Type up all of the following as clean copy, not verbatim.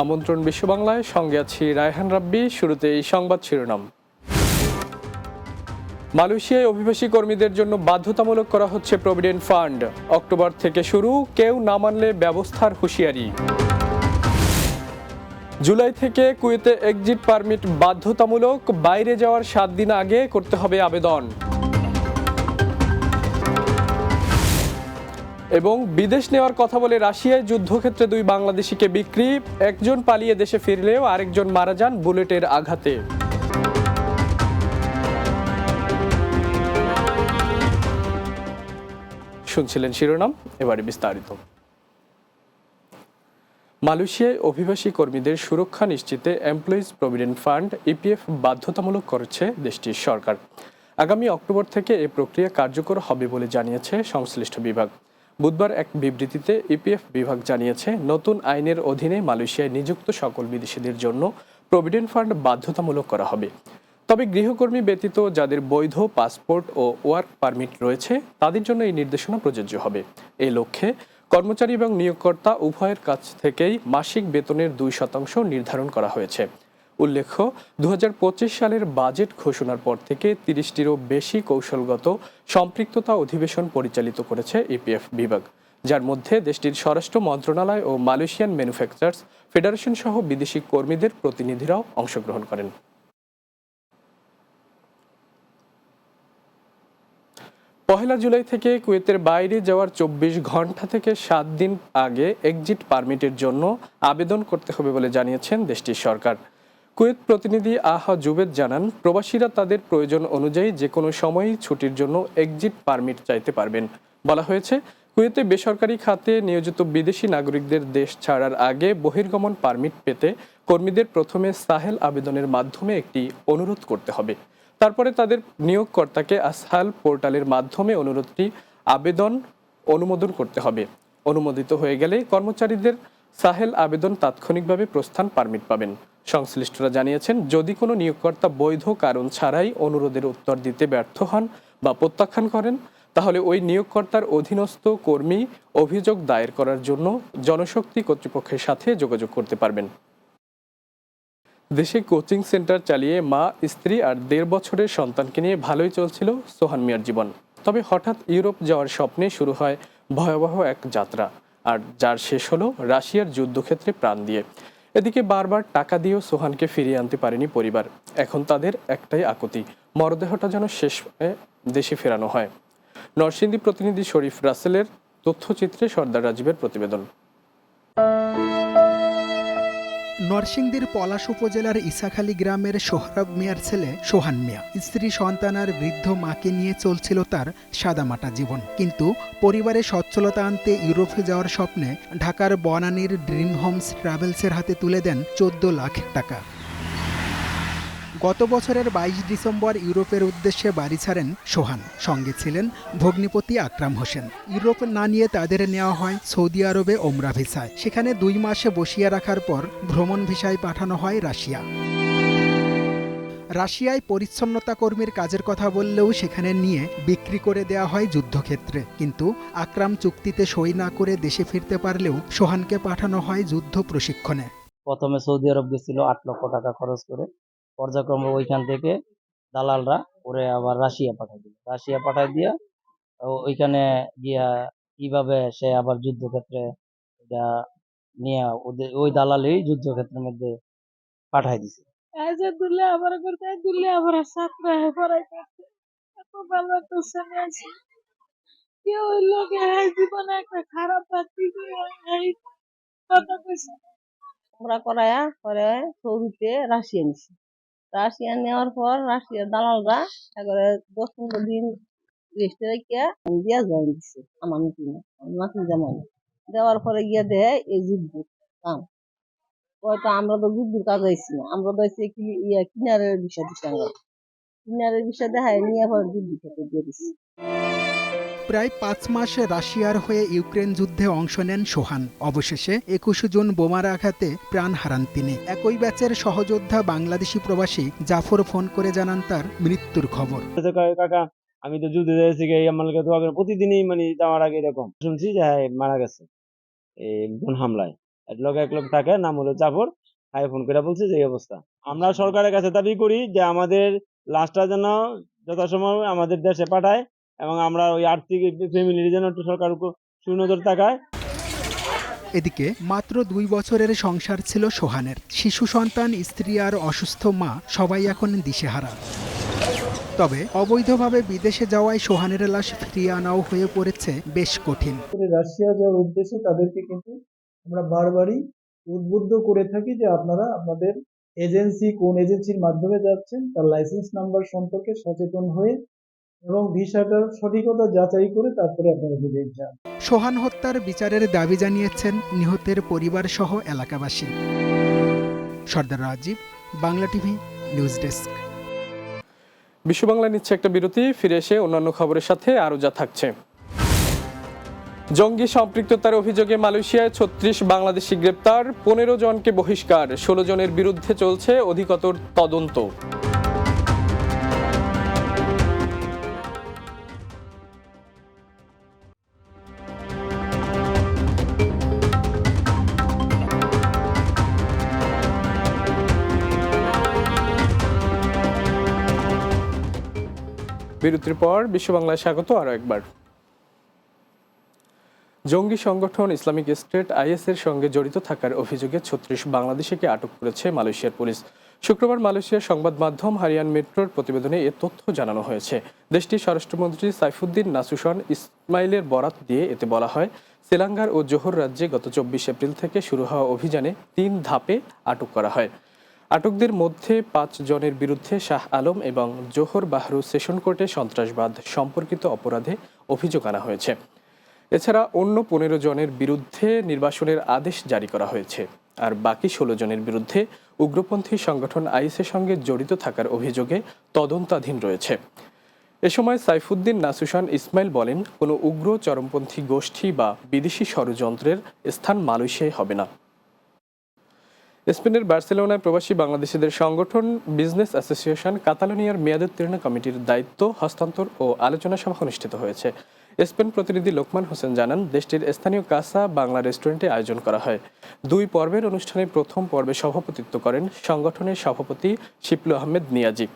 আমন্ত্রণ বিশ্ব বাংলায়, সঙ্গে আছি রায়হান রাব্বি। শুরুতে এই সংবাদ শিরোনাম। মালয়েশিয়ায় অভিবাসী কর্মীদের জন্য বাধ্যতামূলক করা হচ্ছে প্রভিডেন্ট ফান্ড। অক্টোবর থেকে শুরু, কেউ না মানলে ব্যবস্থার হুঁশিয়ারি। জুলাই থেকে কুয়েতে এক্সিট পারমিট বাধ্যতামূলক, বাইরে যাওয়ার 7 দিন আগে করতে হবে আবেদন। এবং বিদেশ নেওয়ার কথা বলে রাশিয়ায় যুদ্ধক্ষেত্রে 2 বাংলাদেশিকে বিক্রি, একজন পালিয়ে দেশে ফিরলেও আরেকজন মারা যান বুলেটের আঘাতে। শুনছিলেন শিরোনাম, এবারে বিস্তারিত। মালয়েশিয়ায় অভিবাসী কর্মীদের সুরক্ষা নিশ্চিতে এমপ্লয়িজ প্রভিডেন্ট ফান্ড ইপিএফ বাধ্যতামূলক করেছে দেশটির সরকার। আগামী অক্টোবর থেকে এ প্রক্রিয়া কার্যকর হবে বলে জানিয়েছে সংশ্লিষ্ট বিভাগ। বুধবার এক বিবৃতিতে ইপিএফ বিভাগ জানিয়েছে, নতুন আইনের অধীনে মালয়েশিয়ায় নিযুক্ত সকল বিদেশিদের জন্য প্রভিডেন্ট ফান্ড বাধ্যতামূলক করা হবে। তবে গৃহকর্মী ব্যতীত যাদের বৈধ পাসপোর্ট ও ওয়ার্ক পারমিট রয়েছে তাদের জন্য এই নির্দেশনা প্রযোজ্য হবে। এই লক্ষ্যে কর্মচারী এবং নিয়োগকর্তা উভয়ের কাছ থেকেই মাসিক বেতনের 2% নির্ধারণ করা হয়েছে। উল্লেখ্য, 2025 সালের বাজেট ঘোষণার পর থেকে 30টিরও বেশি কৌশলগত সম্পৃক্ততা অধিবেশন পরিচালিত করেছে ইপিএফ বিভাগ, যার মধ্যে দেশটির স্বরাষ্ট্র মন্ত্রণালয় ও মালয়েশিয়ান ম্যানুফ্যাকচারার্স ফেডারেশন সহ বিদেশি কর্মীদের প্রতিনিধিরাও অংশগ্রহণ করেন। পহেলা জুলাই থেকে কুয়েতের বাইরে যাওয়ার 24 ঘন্টা থেকে 7 দিন আগে এক্সিট পারমিটের জন্য আবেদন করতে হবে বলে জানিয়েছেন দেশটির সরকার। কুয়েত প্রতিনিধি আহা জুবেদ জানান, প্রবাসীরা তাদের প্রয়োজন অনুযায়ী যে কোনো সময়ই ছুটির জন্য এক্সিট পারমিট চাইতে পারবেন। বলা হয়েছে, কুয়েতে বেসরকারি খাতে নিয়োজিত বিদেশি নাগরিকদের দেশ ছাড়ার আগে বহির্গমন পারমিট পেতে কর্মীদের প্রথমে সাহেল আবেদনের মাধ্যমে একটি অনুরোধ করতে হবে। তারপরে তাদের নিয়োগকর্তাকে আসহাল পোর্টালের মাধ্যমে অনুরোধটি অনুমোদন করতে হবে। অনুমোদিত হয়ে গেলে কর্মচারীদের সাহেল আবেদন তাৎক্ষণিকভাবে প্রস্থান পারমিট পাবেন। সংশ্লিষ্টরা জানিয়েছেন, যদি কোনো নিয়োগকর্তা বৈধ কারণ ছাড়াই অনুরোধের উত্তর দিতে ব্যর্থ হন বা প্রত্যাখ্যান করেন, তাহলে ওই নিয়োগকর্তার অধীনস্থ কর্মী অভিযোগ দায়ের করার জন্য জনশক্তি কর্তৃপক্ষের সাথে যোগাযোগ করতে পারবেন। দেশে কোচিং সেন্টার চালিয়ে মা, স্ত্রী আর 1.5 বছরের সন্তানকে নিয়ে ভালোই চলছিল সোহান মিয়ার জীবন। তবে হঠাৎ ইউরোপ যাওয়ার স্বপ্নে শুরু হয় ভয়াবহ এক যাত্রা, আর যার শেষ হলো রাশিয়ার যুদ্ধক্ষেত্রে প্রাণ দিয়ে। এদিকে বারবার টাকা দিয়েও সোহানকে ফিরিয়ে আনতে পারেনি পরিবার। এখন তাদের একটাই আকুতি, মরদেহটা যেন শেষ দেশে ফেরানো হয়। নরসিংদী প্রতিনিধি শরীফ রাসেলের তথ্যচিত্রে সর্দার রাজীবের প্রতিবেদন। নরসিংদীর পলাশ উপজেলার ইসাখালী গ্রামের সোহরাব মিয়ার ছেলে সোহান মিয়া স্ত্রী সন্তান আর বৃদ্ধ মাকে নিয়ে চলছিল তার সাদামাটা জীবন। কিন্তু পরিবারে সচ্ছলতা আনতে ইউরোপে যাওয়ার স্বপ্নে ঢাকার বনানীর ড্রিম হোমস ট্রাভেলসের হাতে তুলে দেন 14 লাখ টাকা। গত বছরের 22 ডিসেম্বর ইউরোপের উদ্দেশ্যে বাড়ি ছাড়েন সোহান। সঙ্গে ছিলেন ভগ্নিপতি আকরাম হোসেন। ইউরোপ না নিয়ে তাদের নেওয়া হয় সৌদি আরবে ওমরা ভিসায়। সেখানে 2 মাসে বসিয়ে রাখার পর ভ্রমণ ভিসায় পাঠানো হয় রাশিয়া। রাশিয়ায় পরিচ্ছন্নতা কর্মীর কাজের কথা বললেও সেখানে নিয়ে বিক্রি করে দেওয়া হয় যুদ্ধক্ষেত্রে। কিন্তু আকরাম চুক্তিতে সই না করে দেশে ফিরতে পারলেও সোহানকে পাঠানো হয় যুদ্ধ প্রশিক্ষণে। প্রথমে সৌদি আরব গেছিল 8 লক্ষ টাকা খরচ করে। পর্যায়ক্রমে ওইখান থেকে দালালরা ওরে আবার রাশিয়া পাঠাই দিয়া ওইখানে গিয়া কিভাবে সে আবার যুদ্ধক্ষেত্রে এটা নিয়ে ওই দালালই যুদ্ধক্ষেত্রের মধ্যে পাঠাই দিছে। আমরা করায়া পরে সৌদিতে রাশিয়া নিছি। রাশিয়া নেওয়ার পর রাশিয়ার দালালরা 10-15 দিন রেস্টে রেখে দিয়া জয়েন দিচ্ছে আমার নাতি জামাই। দেওয়ার পরে গিয়া দেয় এই যুদ্ধ কাম। হয়তো আমরা তো যুদ্ধের কাজ আইছি না, আমরা তো আইছি কি কিনারের বিষয় দিচ্ছি। কিনারের বিষয় দেখায় নিয়ে পরে যুদ্ধ খেতে দিয়ে দিচ্ছি। প্রায় 5 মাস রাশিয়ার হয়ে ইউক্রেন যুদ্ধে অংশ নেন সোহান। অবশেষে 21 জুন বোমার আঘাতে প্রাণ হারান তিনি। একই ব্যাচের সহযোদ্ধা বাংলাদেশি প্রবাসী জাফর ফোন করে জানান তার মৃত্যুর খবর। কাকা, আমি তো যুদ্ধে যাচ্ছি, আমাকে দোয়া করেন। প্রতিদিনই যাওয়ার আগে এরকম শুনছি যে মারা গেছে এই ড্রোন হামলায়। এক লোক থাকে, নাম হলো জাফর। তাই ফোন করে বলছে যে এই অবস্থা। আমরা সরকারের কাছে দাবি করি যে আমাদের লাশটা যেন যথাসময় আমাদের দেশে পাঠায়, এবং আমরা ওই আর্থিক ফ্যামিলির জন্য একটু সরকার সুনজর তাকায়। এদিকে মাত্র 2 বছরের সংসার ছিল সোহানের। শিশু সন্তান, স্ত্রী আর অসুস্থ মা সবাই এখন দিশেহারা। তবে অবৈধভাবে বিদেশে যাওয়ায় সোহানের লাশ ফিরিয়ে আনাও হয়ে পড়েছে বেশ কঠিন। রাশিয়া যাওয়ার উদ্দেশ্যে তাদেরকে কিন্তু আমরা বারবারই উদ্বুদ্ধ করে থাকি যে আপনারা আপনাদের এজেন্সি, কোন এজেন্সির মাধ্যমে যাচ্ছেন তার লাইসেন্স নাম্বার সম্পর্কে সচেতন হয়ে এবং ভিসাটার সঠিকতা যাচাই করে তারপরে আপনারা বিদেশ যান। সোহান হত্যার বিচারের দাবি জানিয়েছেন নিহতের পরিবার সহ এলাকাবাসী। Sardar Rajib, Bangla TV news desk. বিশ্ব বাংলা নিচ্ছে একটা বিরতি, ফিরে এসে অন্যান্য খবরের সাথে আরও যা থাকছে। জঙ্গি সম্পৃক্ততার অভিযোগে মালয়েশিয়ায় 36 বাংলাদেশি গ্রেপ্তার, 15 জনকে বহিষ্কার, 16 জনের বিরুদ্ধে চলছে অধিকতর তদন্ত। বিরতির পর বিশ্ব বাংলায় স্বাগত আরও একবার। জঙ্গি সংগঠন ইসলামিক স্টেট IS এর সঙ্গে জড়িত থাকার অভিযোগে 36 বাংলাদেশিকে আটক করেছে মালয়েশিয়ার পুলিশ। শুক্রবার মালয়েশিয়ার সংবাদ মাধ্যম হারিয়ান মেট্রোর প্রতিবেদনে এ তথ্য জানানো হয়েছে। দেশটির স্বরাষ্ট্রমন্ত্রী সাইফুদ্দিন নাসুশন ইসমাইলের বরাত দিয়ে এতে বলা হয়, সেলাঙ্গার ও জোহর রাজ্যে গত 24 এপ্রিল থেকে শুরু হওয়া অভিযানে 3 ধাপে আটক করা হয়। আটকদের মধ্যে 5 জনের বিরুদ্ধে শাহ আলম এবং জোহর বাহরু সেশন কোর্টে সন্ত্রাসবাদ সম্পর্কিত অপরাধে অভিযোগ আনা হয়েছে। এছাড়া অন্য 15 জনের বিরুদ্ধে নির্বাসনের আদেশ জারি করা হয়েছে, আর বাকি 16 জনের বিরুদ্ধে উগ্রপন্থী সংগঠন IS এর সঙ্গে জড়িত থাকার অভিযোগে তদন্তাধীন রয়েছে। এ সময় সাইফুদ্দিন নাসুশন ইসমাইল বলেন, কোনো উগ্র চরমপন্থী গোষ্ঠী বা বিদেশি ষড়যন্ত্রের স্থান মালয়েশিয়ায় হবে না। স্পেনের বার্সেলোনায় প্রবাসী বাংলাদেশিদের সংগঠন বিজনেস অ্যাসোসিয়েশন কাতালোনিয়ার মেয়াদোত্তীর্ণ কমিটির দায়িত্ব হস্তান্তর ও আলোচনা সভা অনুষ্ঠিত হয়েছে। স্পেন প্রতিনিধি লোকমান হোসেন জানান, দেশটির স্থানীয় কাসা বাংলা রেস্টুরেন্টে আয়োজন করা হয়। 2 পর্বের অনুষ্ঠানে প্রথম পর্বে সভাপতিত্ব করেন সংগঠনের সভাপতি শিপলু আহমেদ নিয়াজি।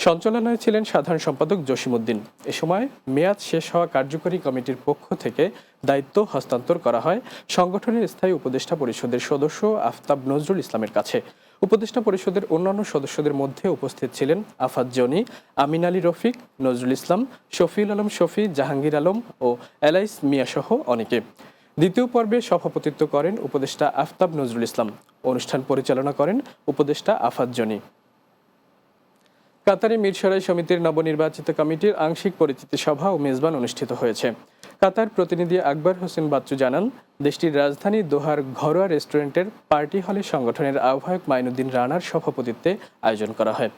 সঞ্চালনায় ছিলেন সাধারণ সম্পাদক জসিমউদ্দিন। এ সময় মেয়াদ শেষ হওয়া কার্যকরী কমিটির পক্ষ থেকে দায়িত্ব হস্তান্তর করা হয় সংগঠনের স্থায়ী উপদেষ্টা পরিষদের সদস্য আফতাব নজরুল ইসলামের কাছে। উপদেষ্টা পরিষদের অন্যান্য সদস্যদের মধ্যে উপস্থিত ছিলেন আফাত জনি, আমিন আলী রফিক, নজরুল ইসলাম, শফিউল আলম শফি, জাহাঙ্গীর আলম ও এলাইস মিয়া সহ অনেকে। দ্বিতীয় পর্বে সভাপতিত্ব করেন উপদেষ্টা আফতাব নজরুল ইসলাম। অনুষ্ঠান পরিচালনা করেন উপদেষ্টা আফাত জনি। কাতারে মিরসরাই সমিতির নবনির্বাচিত কমিটির আংশিক পরিচিতি সভা ও মেজবান অনুষ্ঠিত হয়েছে। কাতার প্রতিনিধি আকবর হোসেন বাচ্চু জানান, দেশটির রাজধানী দোহার ঘরোয়া রেস্টুরেন্টের পার্টি হলে সংগঠনের আহ্বায়ক মাইনুদ্দিন রানার সভাপতিত্বে আয়োজন করা হয়।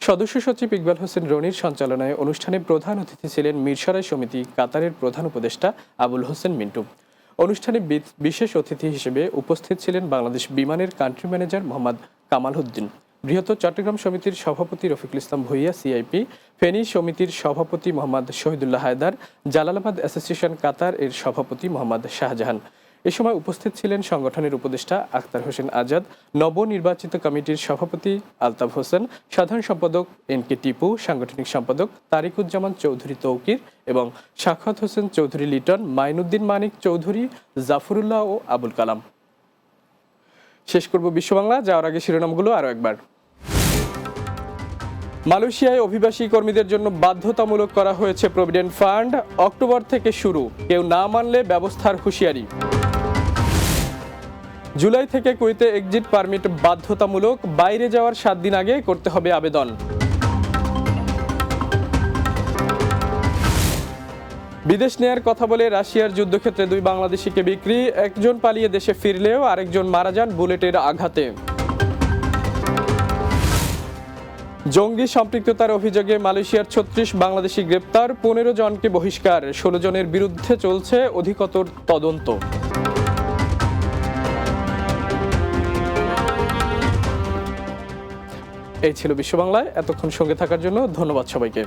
সদস্য সচিব ইকবাল হোসেন রনির সঞ্চালনায় অনুষ্ঠানে প্রধান অতিথি ছিলেন মিরসরাই সমিতি কাতারের প্রধান উপদেষ্টা আবুল হোসেন মিন্টু। অনুষ্ঠানে বিশেষ অতিথি হিসেবে উপস্থিত ছিলেন বাংলাদেশ বিমানের কান্ট্রি ম্যানেজার মোহাম্মদ কামাল উদ্দিন, বৃহত্তর চট্টগ্রাম সমিতির সভাপতি রফিকুল ইসলাম ভুইয়া CIP, ফেনী সমিতির সভাপতি মোহাম্মদ শহীদুল্লাহ হায়দার, জালালাবাদ অ্যাসোসিয়েশন কাতার এর সভাপতি মোহাম্মদ শাহজাহান। এ সময় উপস্থিত ছিলেন সংগঠনের উপদেষ্টা আখতার হোসেন আজাদ, নবনির্বাচিত কমিটির সভাপতি আলতাফ হোসেন, সাধারণ সম্পাদক NK টিপু, সাংগঠনিক সম্পাদক তারিকুজ্জামান চৌধুরী তৌকির এবং সাখাওয়াত হোসেন চৌধুরী লিটন, মাইনুদ্দিন মানিক চৌধুরী, জাফরুল্লাহ ও আবুল কালাম। শেষ করব বিশ্ব বাংলা, যাওয়ার আগে শিরোনামগুলো আরও একবার। মালয়েশিয়ায় অভিবাসী কর্মীদের জন্য বাধ্যতামূলক করা হয়েছে প্রভিডেন্ট ফান্ড, অক্টোবর থেকে শুরু, কেউ না মানলে ব্যবস্থার হুঁশিয়ারি। জুলাই থেকে কুয়েতে এক্সিট পারমিট বাধ্যতামূলক, বাইরে যাওয়ার 7 দিন আগে করতে হবে আবেদন। বিদেশ নেয়ার কথা বলে রাশিয়ার যুদ্ধক্ষেত্রে 2 বাংলাদেশিকে বিক্রি, একজন পালিয়ে দেশে ফিরলেও আরেকজন মারা যান বুলেটের আঘাতে। জঙ্গি সম্পৃক্ততার অভিযোগে মালয়েশিয়ার 36 বাংলাদেশি গ্রেপ্তার, 15 জনকে বহিষ্কার, 16 জনের বিরুদ্ধে চলছে অধিকতর তদন্ত। এই ছিল বিশ্ব বাংলায়। এতক্ষণ সঙ্গে থাকার জন্য ধন্যবাদ সবাইকে।